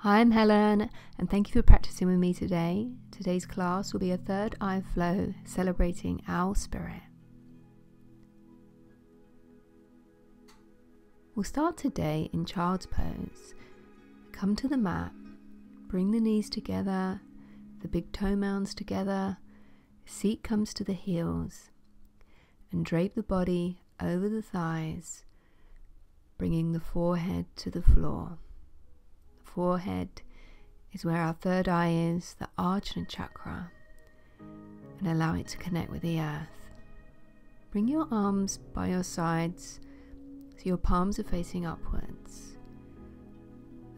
Hi, I'm Helen, and thank you for practicing with me today. Today's class will be a third eye flow celebrating our spirit. We'll start today in child's pose. Come to the mat, bring the knees together, the big toe mounds together, seat comes to the heels, and drape the body over the thighs, bringing the forehead to the floor. Forehead is where our third eye is, the ajna chakra, and allow it to connect with the earth. Bring your arms by your sides so your palms are facing upwards.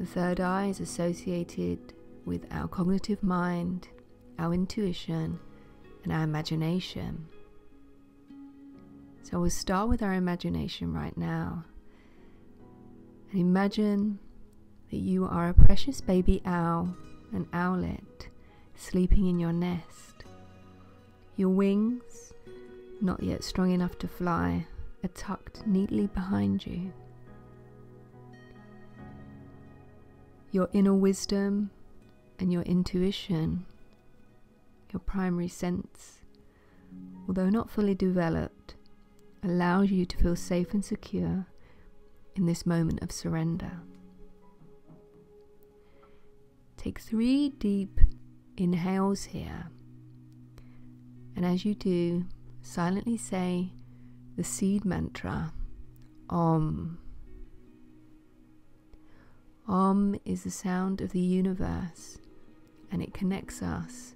The third eye is associated with our cognitive mind, our intuition, and our imagination. So we'll start with our imagination right now. And imagine that you are a precious baby owl, an owlet, sleeping in your nest. Your wings, not yet strong enough to fly, are tucked neatly behind you. Your inner wisdom and your intuition, your primary sense, although not fully developed, allows you to feel safe and secure in this moment of surrender. Take 3 deep inhales here, and as you do, silently say the seed mantra, Om. Om is the sound of the universe, and it connects us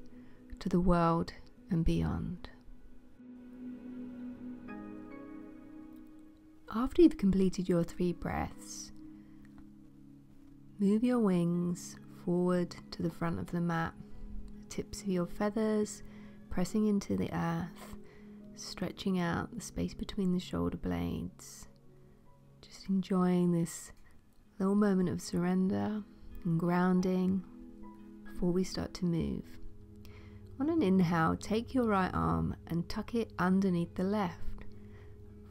to the world and beyond. After you've completed your 3 breaths, move your wings forward to the front of the mat, the tips of your feathers pressing into the earth, stretching out the space between the shoulder blades. Just enjoying this little moment of surrender and grounding before we start to move. On an inhale, take your right arm and tuck it underneath the left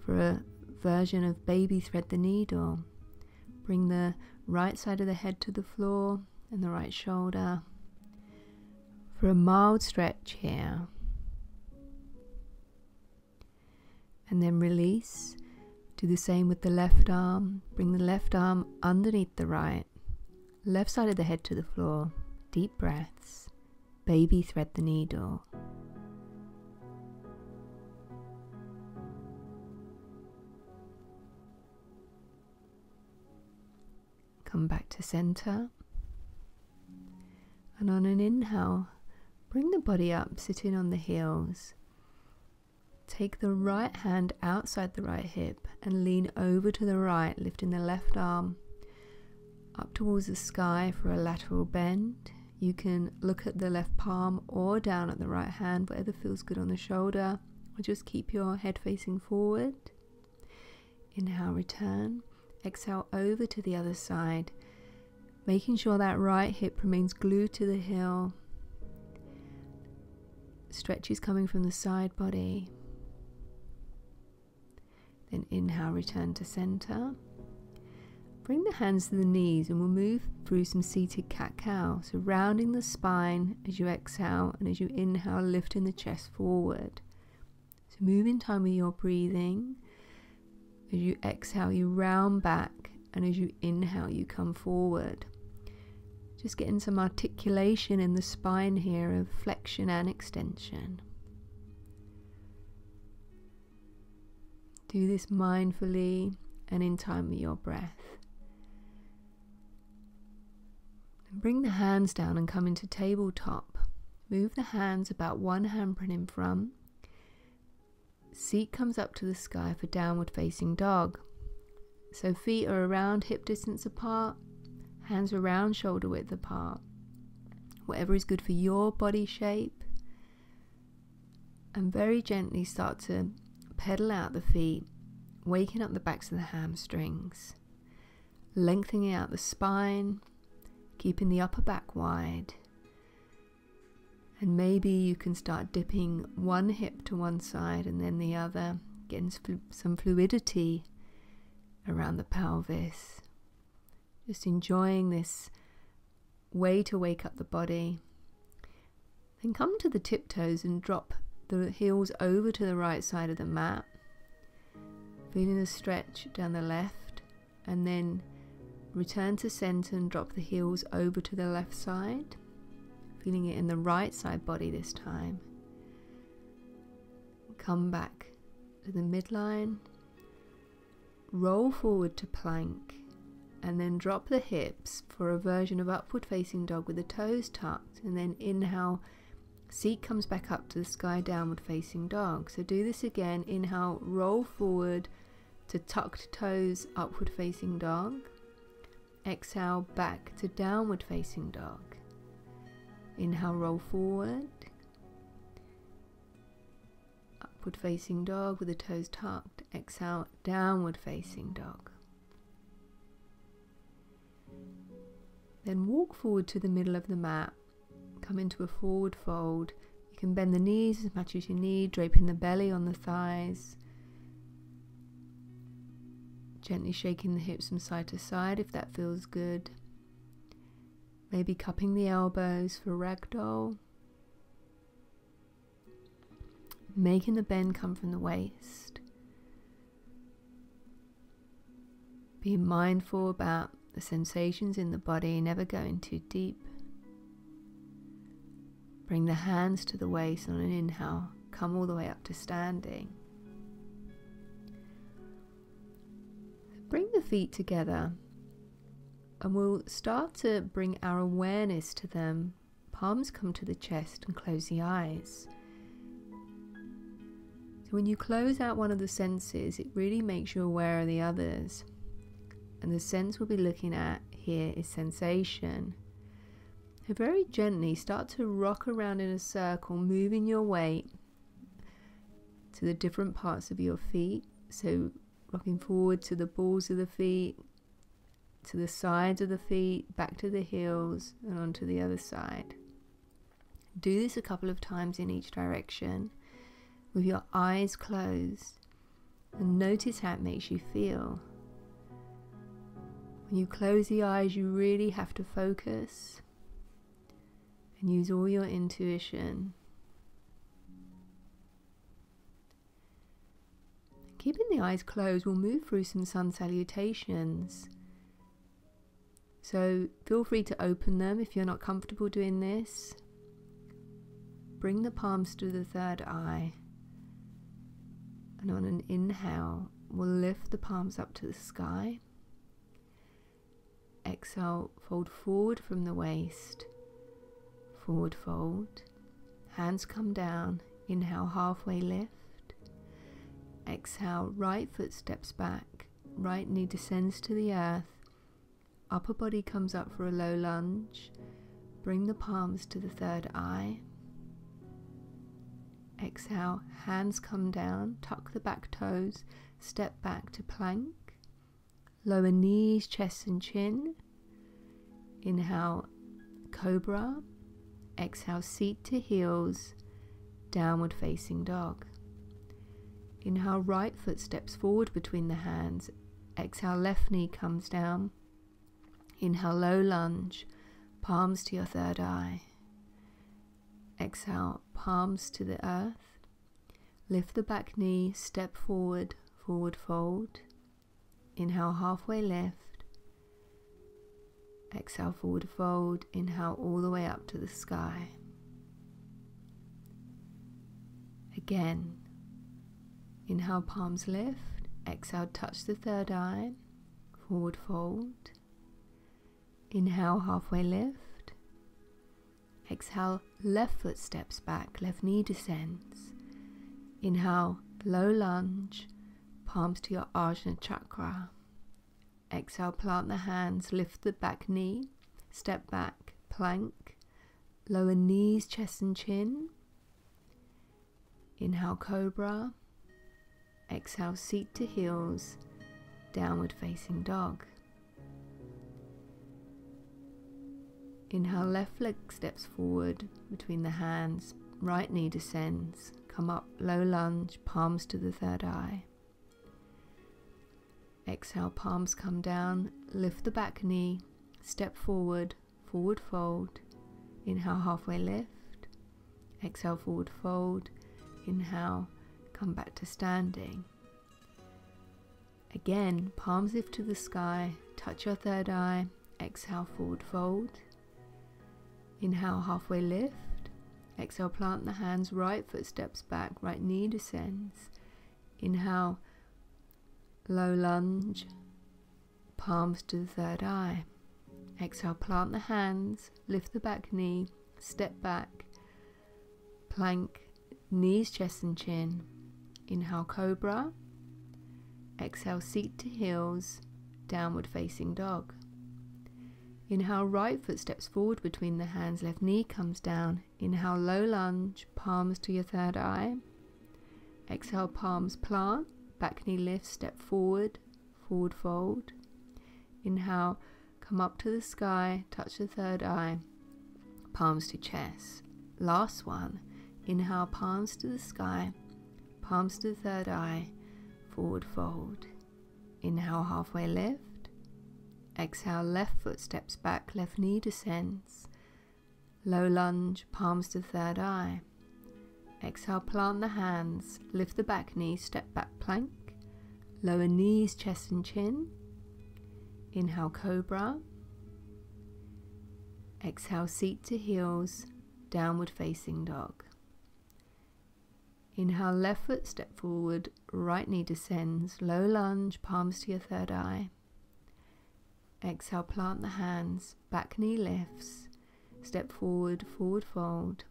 for a version of baby thread the needle. Bring the right side of the head to the floor and the right shoulder for a mild stretch here, and then release. Do the same with the left arm. Bring the left arm underneath the right, left side of the head to the floor. Deep breaths, baby thread the needle. Come back to center. And on an inhale, bring the body up, sitting on the heels. Take the right hand outside the right hip and lean over to the right, lifting the left arm up towards the sky for a lateral bend. You can look at the left palm or down at the right hand, whatever feels good on the shoulder, or just keep your head facing forward. Inhale, return. Exhale over to the other side, making sure that right hip remains glued to the heel. Stretch is coming from the side body. Then inhale, return to center. Bring the hands to the knees and we'll move through some seated cat-cow. So rounding the spine as you exhale, and as you inhale, lifting the chest forward. So move in time with your breathing. As you exhale, you round back, and as you inhale, you come forward. Just getting some articulation in the spine here of flexion and extension. Do this mindfully and in time with your breath. And bring the hands down and come into tabletop. Move the hands about 1 handprint in front. Seat comes up to the sky for downward facing dog. So feet are around hip distance apart, hands around shoulder width apart. Whatever is good for your body shape. And very gently start to pedal out the feet, waking up the backs of the hamstrings. Lengthening out the spine, keeping the upper back wide. And maybe you can start dipping one hip to one side and then the other, getting some fluidity around the pelvis. Just enjoying this way to wake up the body. Then come to the tiptoes and drop the heels over to the right side of the mat, feeling a stretch down the left, and then return to center and drop the heels over to the left side, feeling it in the right side body this time. Come back to the midline, roll forward to plank, and then drop the hips for a version of upward facing dog with the toes tucked, and then inhale, seat comes back up to the sky, downward facing dog. So do this again. Inhale, roll forward to tucked toes, upward facing dog. Exhale, back to downward facing dog. Inhale, roll forward, upward facing dog with the toes tucked. Exhale, downward facing dog. Then walk forward to the middle of the mat. Come into a forward fold. You can bend the knees as much as you need, draping the belly on the thighs. Gently shaking the hips from side to side if that feels good. Maybe cupping the elbows for ragdoll. Making the bend come from the waist. Being mindful about the sensations in the body, never going too deep. Bring the hands to the waist on an inhale. Come all the way up to standing. Bring the feet together and we'll start to bring our awareness to them. Palms come to the chest and close the eyes. So when you close out one of the senses, it really makes you aware of the others. And the sense we'll be looking at here is sensation. So very gently start to rock around in a circle, moving your weight to the different parts of your feet. So rocking forward to the balls of the feet, to the sides of the feet, back to the heels, and onto the other side. Do this a couple of times in each direction with your eyes closed, and notice how it makes you feel. When you close the eyes, you really have to focus and use all your intuition. Keeping the eyes closed, we'll move through some sun salutations. So feel free to open them if you're not comfortable doing this. Bring the palms to the third eye. And on an inhale, we'll lift the palms up to the sky. Exhale, fold forward from the waist. Forward fold. Hands come down. Inhale, halfway lift. Exhale, right foot steps back. Right knee descends to the earth. Upper body comes up for a low lunge. Bring the palms to the third eye. Exhale, hands come down. Tuck the back toes. Step back to plank. Lower knees, chest and chin. Inhale, cobra. Exhale, seat to heels, downward facing dog. Inhale, right foot steps forward between the hands. Exhale, left knee comes down. Inhale, low lunge, palms to your third eye. Exhale, palms to the earth. Lift the back knee, step forward, forward fold. Inhale, halfway lift. Exhale, forward fold. Inhale all the way up to the sky. Again, inhale, palms lift. Exhale, touch the third eye. Forward fold. Inhale, halfway lift. Exhale, left foot steps back, left knee descends. Inhale, low lunge, palms to your ajna chakra. Exhale, plant the hands, lift the back knee, step back, plank, lower knees, chest and chin. Inhale, cobra. Exhale, seat to heels, downward facing dog. Inhale, left leg steps forward between the hands, right knee descends, come up, low lunge, palms to the third eye. Exhale, palms come down, lift the back knee, step forward, forward fold. Inhale, halfway lift. Exhale, forward fold. Inhale, come back to standing. Again, palms lift to the sky, touch your third eye. Exhale, forward fold. Inhale, halfway lift. Exhale, plant the hands, right foot steps back, right knee descends. Inhale, low lunge, palms to the third eye. Exhale, plant the hands, lift the back knee, step back, plank, knees, chest and chin. Inhale, cobra. Exhale, seat to heels, downward facing dog. Inhale, right foot steps forward between the hands, left knee comes down. Inhale, low lunge, palms to your third eye. Exhale, palms plant, back knee lifts, step forward, forward fold. Inhale, come up to the sky, touch the third eye, palms to chest. Last one. Inhale, palms to the sky, palms to the third eye, forward fold. Inhale, halfway lift. Exhale, left foot steps back, left knee descends. Low lunge, palms to third eye. Exhale, plant the hands, lift the back knee, step back plank. Lower knees, chest and chin. Inhale, cobra. Exhale, seat to heels, downward facing dog. Inhale, left foot step forward, right knee descends. Low lunge, palms to your third eye. Exhale, plant the hands, back knee lifts, step forward, forward fold.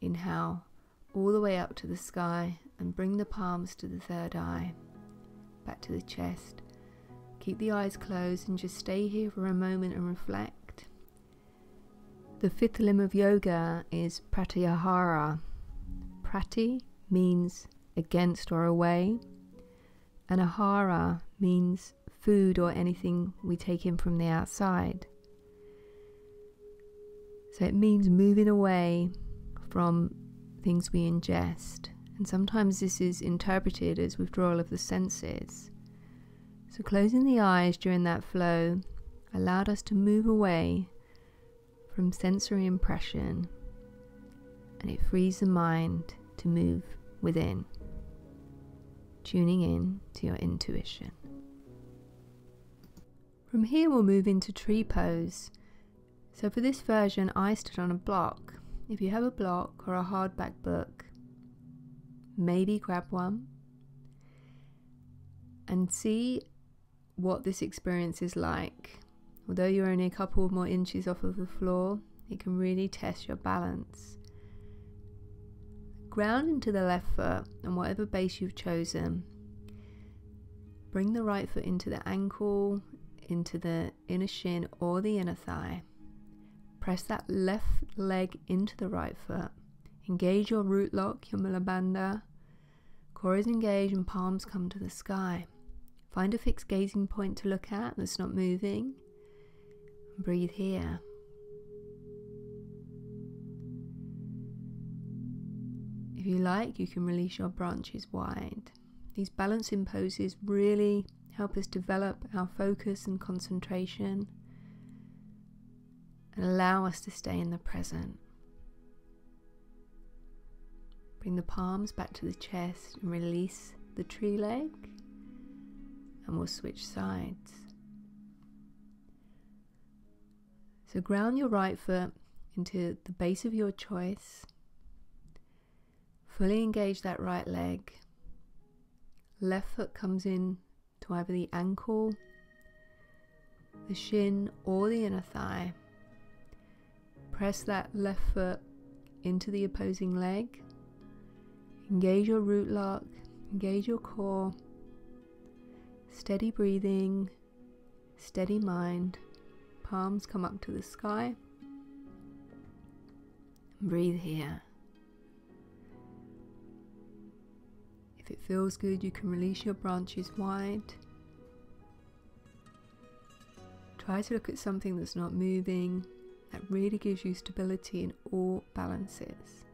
Inhale, all the way up to the sky and bring the palms to the third eye, back to the chest. Keep the eyes closed and just stay here for a moment and reflect. The fifth limb of yoga is pratyahara. Prati means against or away, and ahara means food or anything we take in from the outside. So it means moving away from things we ingest, and sometimes this is interpreted as withdrawal of the senses. So closing the eyes during that flow allowed us to move away from sensory impression, and it frees the mind to move within, tuning in to your intuition. From here we'll move into tree pose. So for this version I stood on a block. If you have a block or a hardback book, maybe grab one and see what this experience is like. Although you're only a couple more inches off of the floor, it can really test your balance. Ground into the left foot and whatever base you've chosen. Bring the right foot into the ankle, into the inner shin or the inner thigh. Press that left leg into the right foot. Engage your root lock, your mula bandha. Core is engaged and palms come to the sky. Find a fixed gazing point to look at that's not moving. Breathe here. If you like, you can release your branches wide. These balancing poses really help us develop our focus and concentration and allow us to stay in the present. Bring the palms back to the chest and release the tree leg, and we'll switch sides. So ground your right foot into the base of your choice. Fully engage that right leg. Left foot comes in to either the ankle, the shin or the inner thigh. Press that left foot into the opposing leg. Engage your root lock, engage your core. Steady breathing, steady mind. Palms come up to the sky. Breathe here. If it feels good, you can release your branches wide. Try to look at something that's not moving. That really gives you stability in all balances.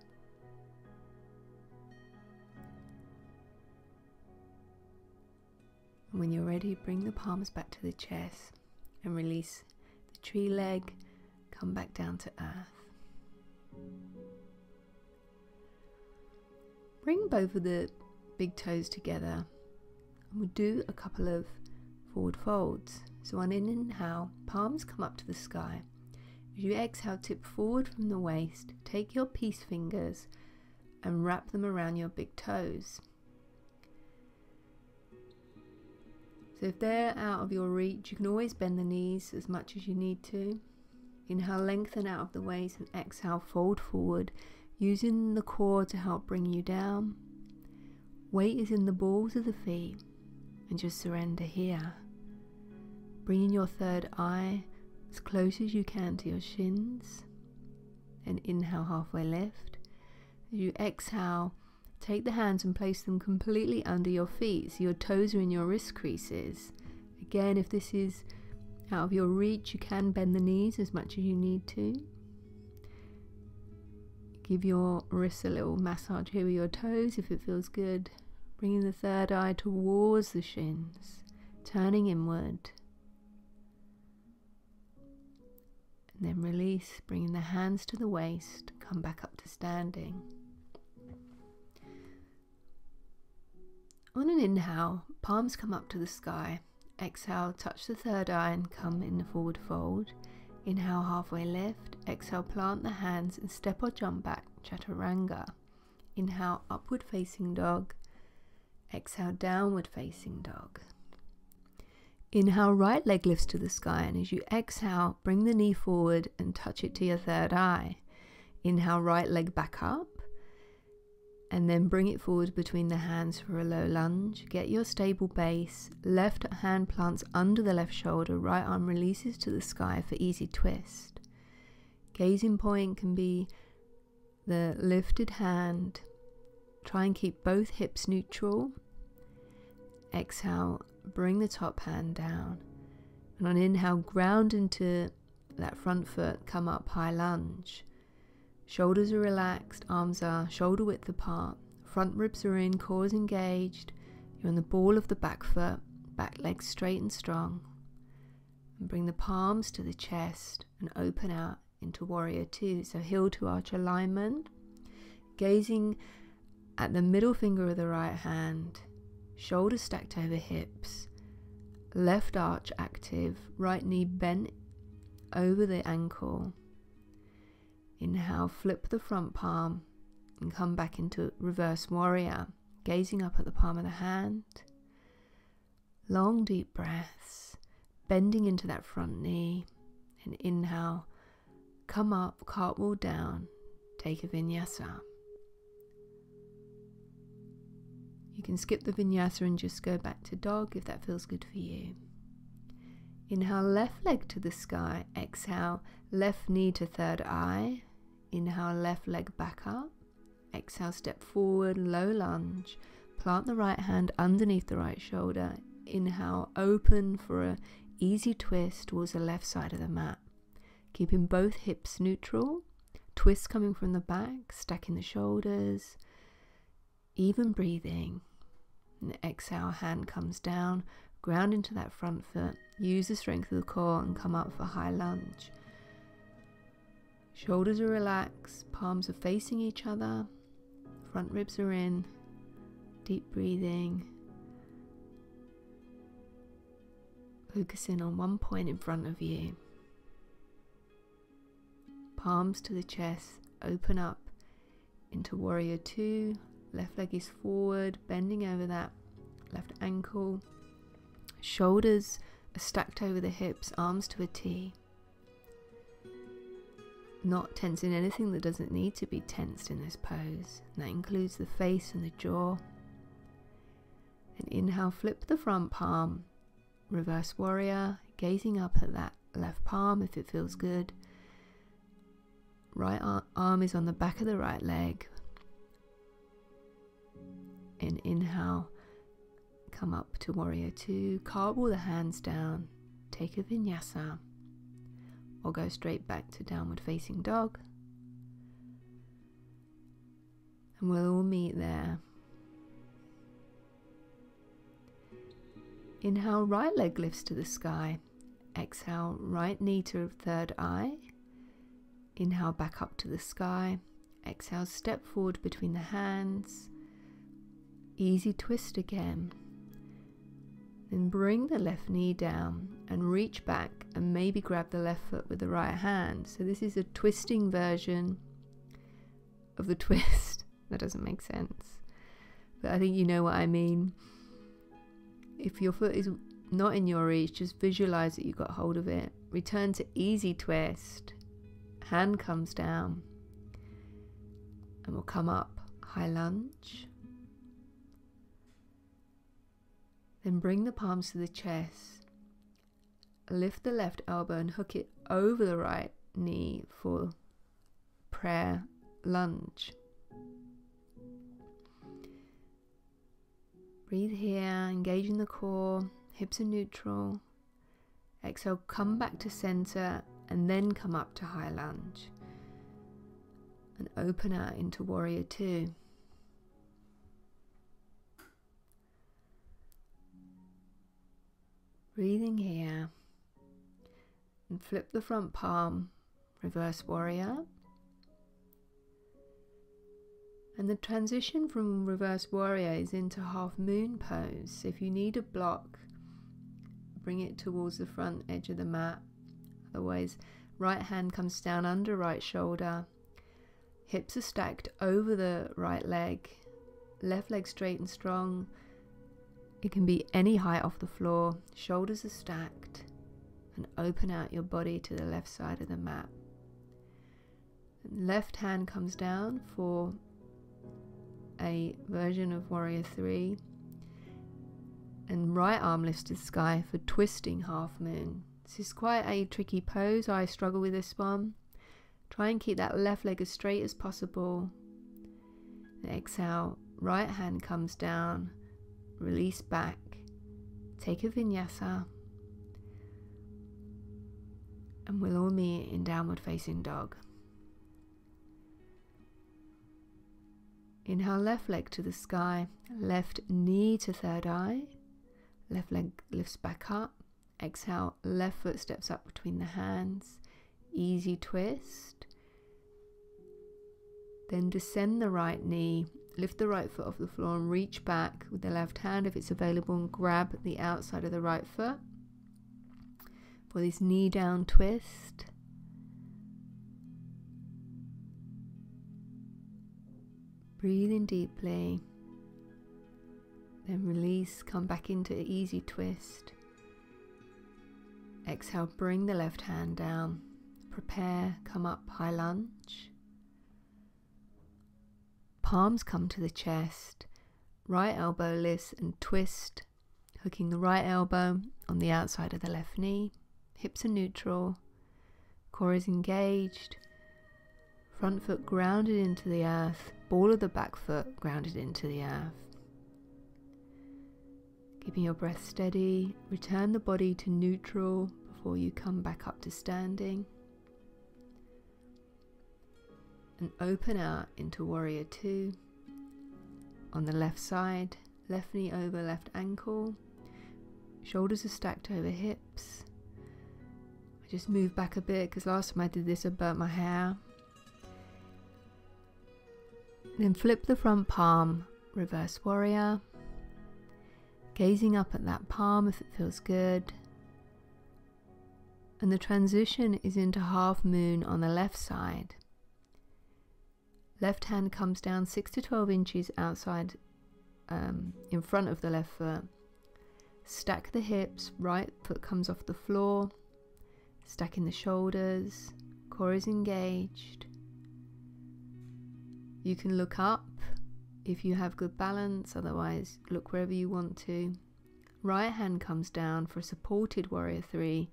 And when you're ready, bring the palms back to the chest and release the tree leg come back down to earth. Bring both of the big toes together, and we'll do a couple of forward folds. So on an inhale, palms come up to the sky. As you exhale, tip forward from the waist, take your peace fingers and wrap them around your big toes. So if they're out of your reach, you can always bend the knees as much as you need to. Inhale, lengthen out of the waist, and exhale, fold forward, using the core to help bring you down. Weight is in the balls of the feet, and just surrender here. Bringing your third eye as close as you can to your shins, and inhale, halfway lift. As you exhale, take the hands and place them completely under your feet, so your toes are in your wrist creases. Again, if this is out of your reach, you can bend the knees as much as you need to. Give your wrists a little massage here with your toes if it feels good. Bringing the third eye towards the shins, turning inward. And then release, bringing the hands to the waist, come back up to standing. On an inhale, palms come up to the sky. Exhale, touch the third eye and come in the forward fold. Inhale, halfway lift. Exhale, plant the hands and step or jump back, chaturanga. Inhale, upward facing dog. Exhale, downward facing dog. Inhale, right leg lifts to the sky, and as you exhale, bring the knee forward and touch it to your third eye. Inhale, right leg back up, and then bring it forward between the hands for a low lunge. Get your stable base. Left hand plants under the left shoulder, right arm releases to the sky for easy twist. Gazing point can be the lifted hand. Try and keep both hips neutral. Exhale, bring the top hand down. And on inhale, ground into that front foot, come up, high lunge. Shoulders are relaxed, arms are shoulder width apart, front ribs are in, core is engaged. You're on the ball of the back foot, back leg straight and strong. And bring the palms to the chest and open out into warrior two. So heel to arch alignment, gazing at the middle finger of the right hand, shoulders stacked over hips, left arch active, right knee bent over the ankle. Inhale, flip the front palm and come back into reverse warrior, gazing up at the palm of the hand. Long deep breaths, bending into that front knee. And inhale, come up, cartwheel down, take a vinyasa. You can skip the vinyasa and just go back to dog if that feels good for you. Inhale, left leg to the sky. Exhale, left knee to third eye. Inhale, left leg back up. Exhale, step forward, low lunge. Plant the right hand underneath the right shoulder. Inhale, open for an easy twist towards the left side of the mat. Keeping both hips neutral. Twist coming from the back, stacking the shoulders. Even breathing. And exhale, hand comes down, ground into that front foot. Use the strength of the core and come up for high lunge. Shoulders are relaxed, palms are facing each other, front ribs are in, deep breathing. Focusing on one point in front of you. Palms to the chest, open up into warrior two. Left leg is forward, bending over that left ankle. Shoulders are stacked over the hips, arms to a T. Not tensing anything that doesn't need to be tensed in this pose. And that includes the face and the jaw. And inhale, flip the front palm, reverse warrior, gazing up at that left palm if it feels good. Right arm is on the back of the right leg. And inhale, come up to warrior two, cartwheel the hands down, take a vinyasa, or go straight back to downward facing dog. And we'll all meet there. Inhale, right leg lifts to the sky. Exhale, right knee to third eye. Inhale back up to the sky. Exhale, step forward between the hands. Easy twist again. Then bring the left knee down and reach back and maybe grab the left foot with the right hand. So this is a twisting version of the twist. That doesn't make sense, but I think you know what I mean. If your foot is not in your reach, just visualize that you got hold of it. Return to easy twist. Hand comes down and we'll come up, high lunge. Then bring the palms to the chest. Lift the left elbow and hook it over the right knee for prayer lunge. Breathe here, engaging the core, hips are neutral. Exhale, come back to center and then come up to high lunge. And open out into warrior two. Breathing here. And flip the front palm, reverse warrior. And the transition from reverse warrior is into half moon pose. So if you need a block, bring it towards the front edge of the mat. Otherwise, right hand comes down under right shoulder. Hips are stacked over the right leg. Left leg straight and strong. It can be any height off the floor. Shoulders are stacked. And open out your body to the left side of the mat. And left hand comes down for a version of warrior three. And right arm lifts to the sky for twisting half moon. This is quite a tricky pose. I struggle with this one. Try and keep that left leg as straight as possible. Exhale, right hand comes down, release back, take a vinyasa, and we'll all meet in downward facing dog. Inhale, left leg to the sky, left knee to third eye, left leg lifts back up. Exhale, left foot steps up between the hands, easy twist. Then descend the right knee, lift the right foot off the floor and reach back with the left hand if it's available and grab the outside of the right foot for this knee down twist. Breathe in deeply, then release, come back into easy twist. Exhale, bring the left hand down, prepare, come up, high lunge. Palms come to the chest, right elbow lifts and twist, hooking the right elbow on the outside of the left knee. Hips are neutral, core is engaged, front foot grounded into the earth, ball of the back foot grounded into the earth. Keeping your breath steady, return the body to neutral before you come back up to standing. And open out into warrior two. On the left side, left knee over left ankle. Shoulders are stacked over hips. I just move back a bit because last time I did this I burnt my hair. Then flip the front palm, reverse warrior. Gazing up at that palm if it feels good. And the transition is into half moon on the left side. Left hand comes down 6 to 12 inches outside, in front of the left foot. Stack the hips, right foot comes off the floor. Stacking the shoulders, core is engaged. You can look up if you have good balance, otherwise look wherever you want to. Right hand comes down for a supported warrior three,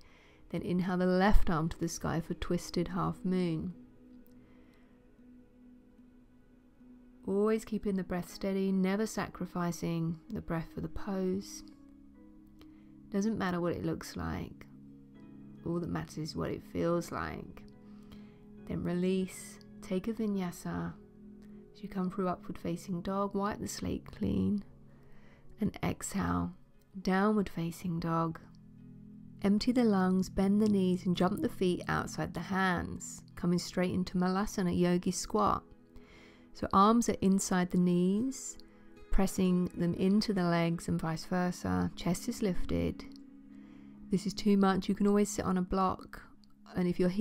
then inhale the left arm to the sky for twisted half moon. Always keeping the breath steady, never sacrificing the breath for the pose. Doesn't matter what it looks like, all that matters is what it feels like. Then release, take a vinyasa. As you come through upward facing dog, wipe the slate clean and exhale, downward facing dog. Empty the lungs, bend the knees and jump the feet outside the hands, coming straight into Malasana, yogi squat. So arms are inside the knees, pressing them into the legs and vice versa. Chest is lifted. If this is too much, you can always sit on a block, and if your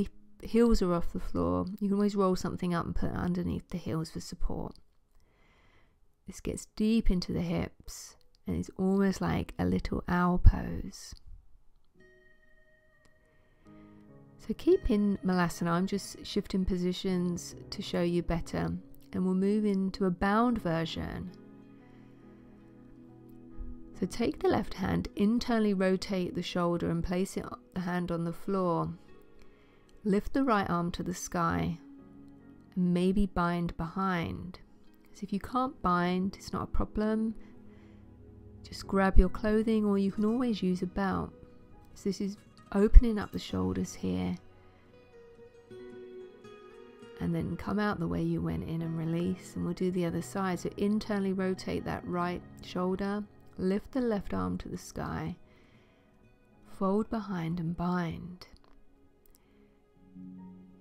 heels are off the floor, you can always roll something up and put it underneath the heels for support. This gets deep into the hips and it's almost like a little owl pose. So keep in Malasana. I'm just shifting positions to show you better, and we'll move into a bound version. So take the left hand, internally rotate the shoulder and place the hand on the floor. Lift the right arm to the sky and maybe bind behind. So if you can't bind, it's not a problem. Just grab your clothing, or you can always use a belt. So this is opening up the shoulders here, and then come out the way you went in and release, and we'll do the other side. So internally rotate that right shoulder, lift the left arm to the sky, fold behind and bind,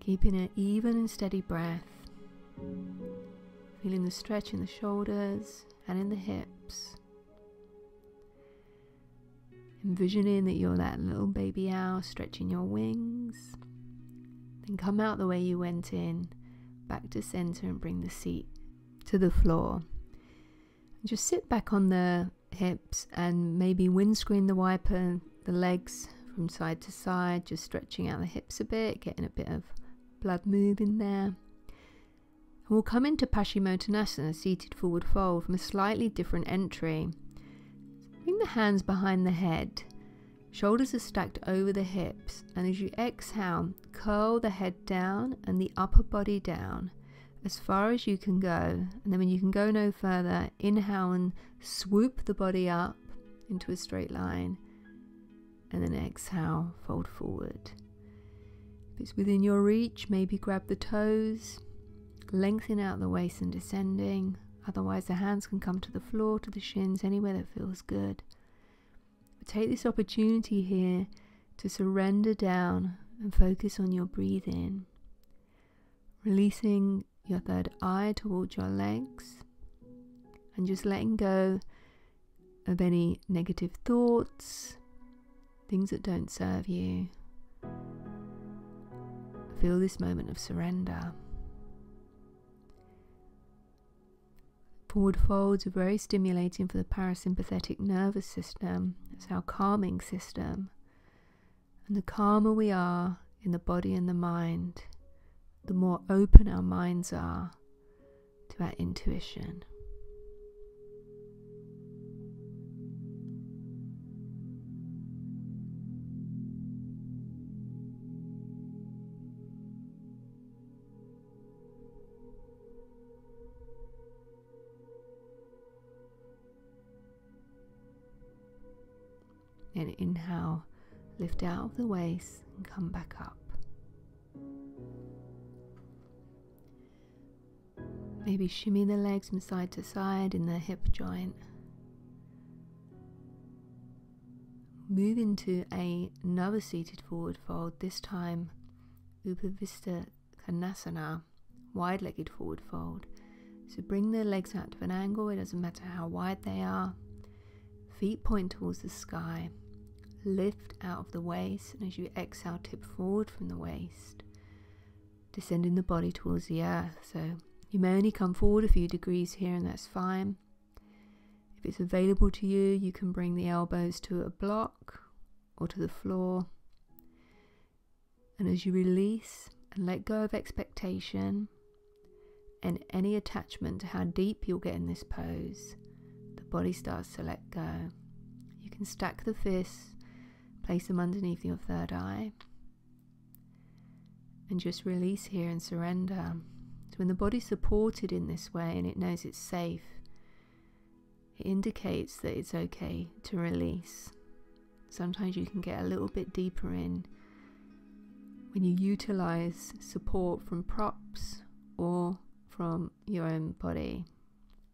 keeping an even and steady breath, feeling the stretch in the shoulders and in the hips. Envisioning that you're that little baby owl, stretching your wings. Then come out the way you went in, back to center, and bring the seat to the floor. And just sit back on the hips and maybe windscreen the wiper the legs from side to side, just stretching out the hips a bit, getting a bit of blood moving there. And we'll come into Paschimottanasana, seated forward fold, from a slightly different entry. Bring the hands behind the head, shoulders are stacked over the hips, and as you exhale, curl the head down and the upper body down as far as you can go. And then when you can go no further, inhale and swoop the body up into a straight line, and then exhale, fold forward. If it's within your reach, maybe grab the toes, lengthen out the waist and descending. Otherwise the hands can come to the floor, to the shins, anywhere that feels good. But take this opportunity here to surrender down and focus on your breathing. Releasing your third eye towards your legs and just letting go of any negative thoughts, things that don't serve you. Feel this moment of surrender. Forward folds are very stimulating for the parasympathetic nervous system. It's our calming system. And the calmer we are in the body and the mind, the more open our minds are to our intuition. And inhale, lift out of the waist and come back up. Maybe shimmy the legs from side to side in the hip joint. Move into another seated forward fold, this time Upavista Konasana, wide-legged forward fold. So bring the legs out to an angle, it doesn't matter how wide they are. Feet point towards the sky. Lift out of the waist, and as you exhale, tip forward from the waist, descending the body towards the earth. So you may only come forward a few degrees here, and that's fine. If it's available to you, you can bring the elbows to a block or to the floor. And as you release and let go of expectation and any attachment to how deep you'll get in this pose, the body starts to let go. You can stack the fists, place them underneath your third eye, and just release here and surrender. So when the body's supported in this way and it knows it's safe, it indicates that it's okay to release. Sometimes you can get a little bit deeper in when you utilize support from props or from your own body,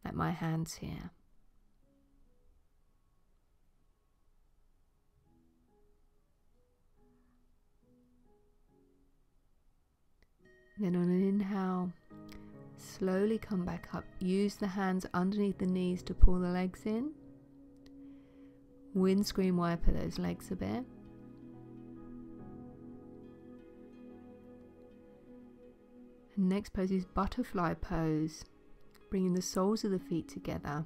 like my hands here. Then on an inhale, slowly come back up. Use the hands underneath the knees to pull the legs in. Windscreen wiper those legs a bit. And next pose is butterfly pose, bringing the soles of the feet together.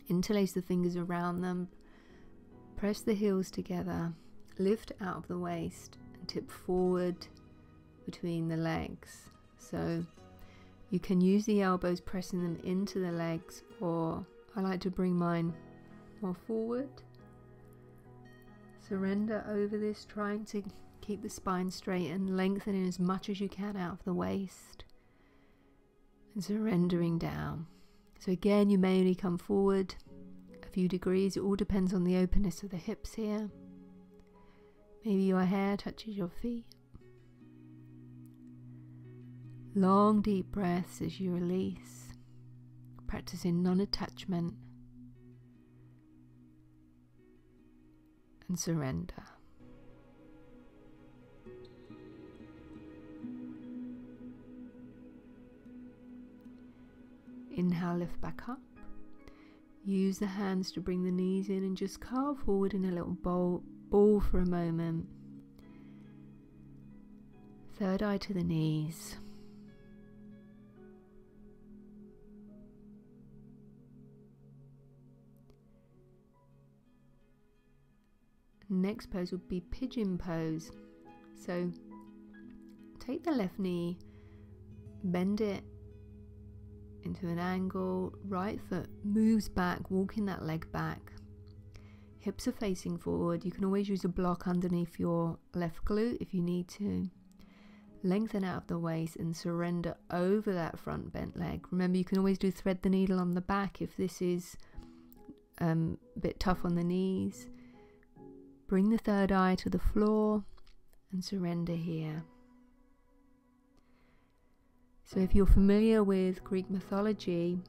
Interlace the fingers around them, press the heels together, lift out of the waist and tip forward between the legs. So you can use the elbows pressing them into the legs, or I like to bring mine more forward. Surrender over this, trying to keep the spine straight and lengthening as much as you can out of the waist. And surrendering down. So again, you may only come forward a few degrees. It all depends on the openness of the hips here. Maybe your hair touches your feet. Long deep breaths as you release, practicing non-attachment and surrender. Inhale, lift back up. Use the hands to bring the knees in and just carve forward in a little ball for a moment. Third eye to the knees. Next pose would be pigeon pose. So take the left knee, bend it into an angle, right foot moves back, walking that leg back. Hips are facing forward. You can always use a block underneath your left glute if you need to. Lengthen out of the waist and surrender over that front bent leg. Remember, you can always do thread the needle on the back if this is a bit tough on the knees. Bring the third eye to the floor and surrender here. So if you're familiar with Greek mythology,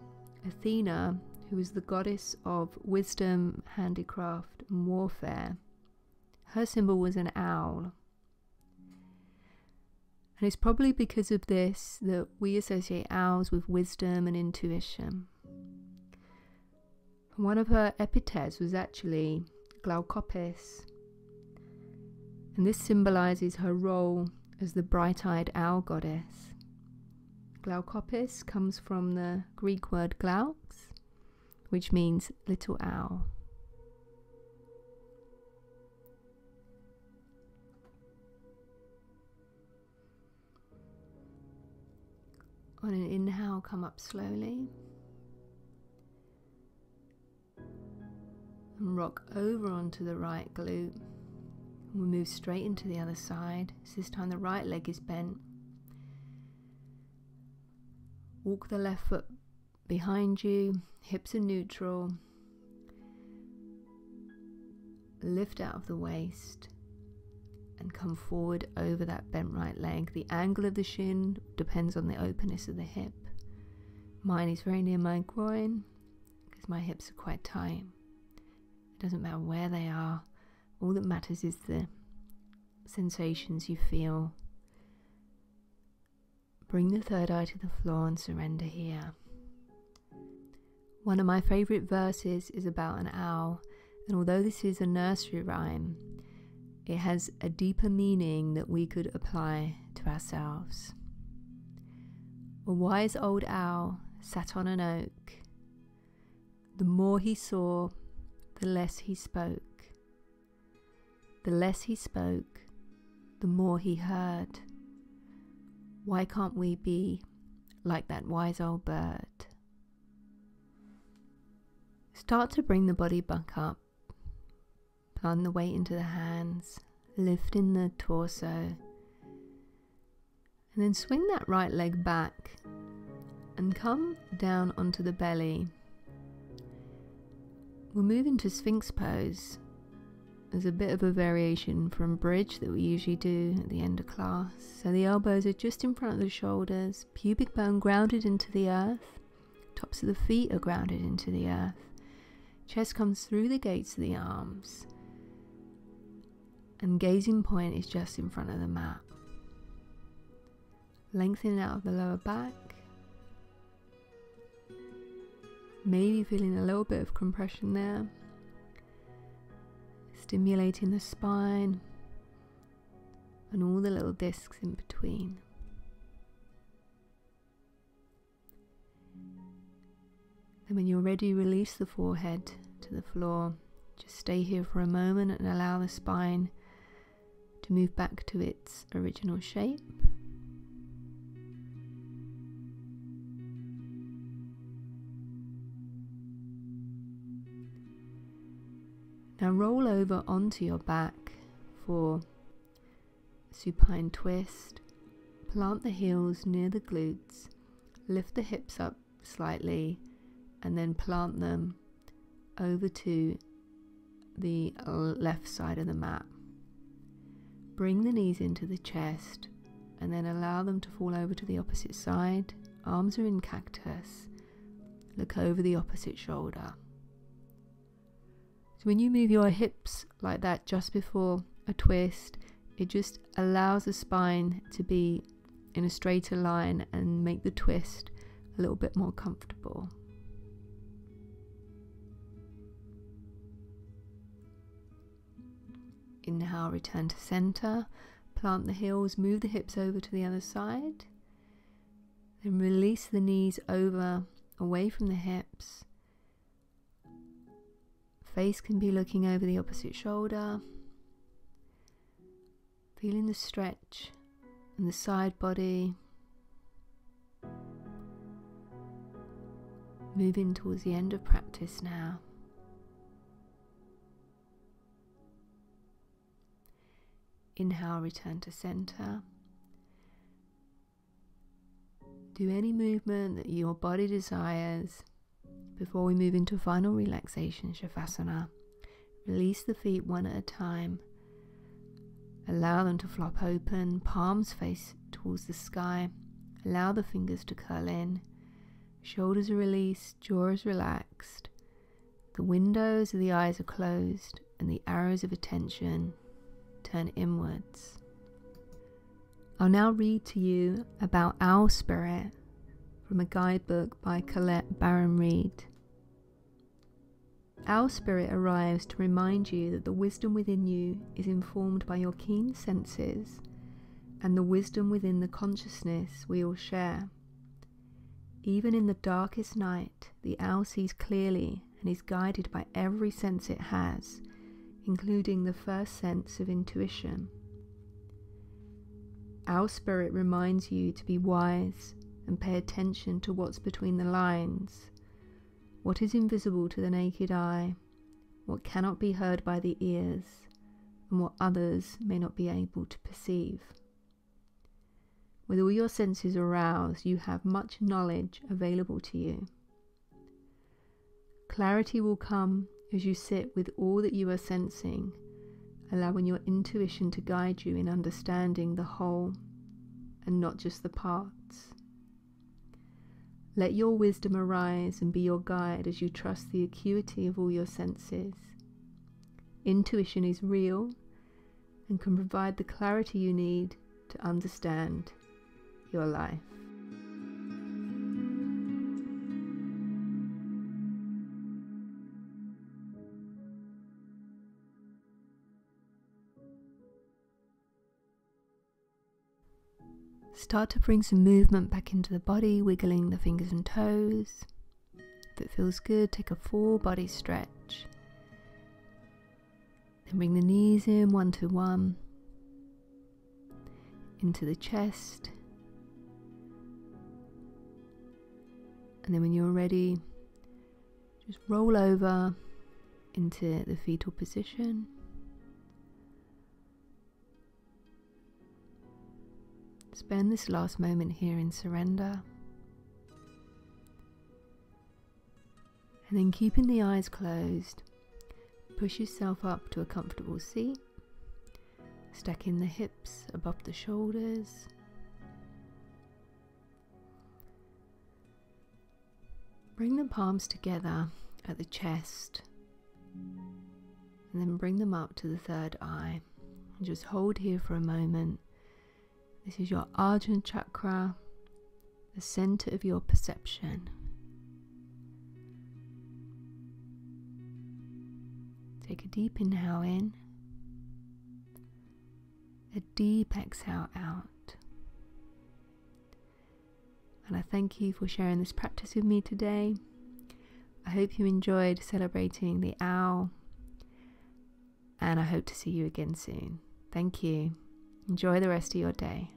Athena, who was the goddess of wisdom, handicraft, and warfare, her symbol was an owl. And it's probably because of this that we associate owls with wisdom and intuition. One of her epithets was actually Glaukopis, and this symbolizes her role as the bright-eyed owl goddess. Glaukopis comes from the Greek word glauks, which means little owl. On an inhale, come up slowly and rock over onto the right glute. We'll move straight into the other side. So this time the right leg is bent. Walk the left foot behind you, hips are neutral. Lift out of the waist and come forward over that bent right leg. The angle of the shin depends on the openness of the hip. Mine is very near my groin because my hips are quite tight. It doesn't matter where they are. All that matters is the sensations you feel. Bring the third eye to the floor and surrender here. One of my favourite verses is about an owl, and although this is a nursery rhyme, it has a deeper meaning that we could apply to ourselves. A wise old owl sat on an oak. The more he saw, the less he spoke. The less he spoke, the more he heard. Why can't we be like that wise old bird? Start to bring the body back up. Plant the weight into the hands, lifting the torso, and then swing that right leg back and come down onto the belly. We'll move into Sphinx pose. There's a bit of a variation from bridge that we usually do at the end of class. So the elbows are just in front of the shoulders, pubic bone grounded into the earth, tops of the feet are grounded into the earth, chest comes through the gates of the arms, and gazing point is just in front of the mat. lengthening out of the lower back. Maybe feeling a little bit of compression there, stimulating the spine and all the little discs in between. Then when you're ready, release the forehead to the floor. Just stay here for a moment and allow the spine to move back to its original shape. Now roll over onto your back for a supine twist. Plant the heels near the glutes, lift the hips up slightly, and then plant them over to the left side of the mat. Bring the knees into the chest and then allow them to fall over to the opposite side. Arms are in cactus. Look over the opposite shoulder. So when you move your hips like that just before a twist, it just allows the spine to be in a straighter line and make the twist a little bit more comfortable. Inhale, return to center, plant the heels, move the hips over to the other side, then release the knees over, away from the hips. Face can be looking over the opposite shoulder, feeling the stretch in the side body, moving towards the end of practice now. Inhale, return to center. Do any movement that your body desires before we move into final relaxation, Shavasana. Release the feet one at a time. Allow them to flop open, palms face towards the sky. Allow the fingers to curl in. Shoulders are released, jaw is relaxed. The windows of the eyes are closed and the arrows of attention turn inwards. I'll now read to you about Owl Spirit from a guidebook by Colette Baron-Reid. Owl Spirit arrives to remind you that the wisdom within you is informed by your keen senses and the wisdom within the consciousness we all share. Even in the darkest night, the owl sees clearly and is guided by every sense it has, including the first sense of intuition. Owl Spirit reminds you to be wise and pay attention to what's between the lines, what is invisible to the naked eye, what cannot be heard by the ears, and what others may not be able to perceive. With all your senses aroused, you have much knowledge available to you. Clarity will come as you sit with all that you are sensing, allowing your intuition to guide you in understanding the whole and not just the parts. Let your wisdom arise and be your guide as you trust the acuity of all your senses. Intuition is real and can provide the clarity you need to understand your life. Start to bring some movement back into the body, wiggling the fingers and toes. If it feels good, take a full body stretch. Then bring the knees in one to one, into the chest. And then when you're ready, just roll over into the fetal position. Spend this last moment here in surrender. And then keeping the eyes closed, push yourself up to a comfortable seat, stacking the hips above the shoulders. Bring the palms together at the chest, and then bring them up to the third eye. And just hold here for a moment. This is your ajna chakra, the center of your perception. Take a deep inhale in, a deep exhale out. And I thank you for sharing this practice with me today. I hope you enjoyed celebrating the owl, and I hope to see you again soon. Thank you. Enjoy the rest of your day.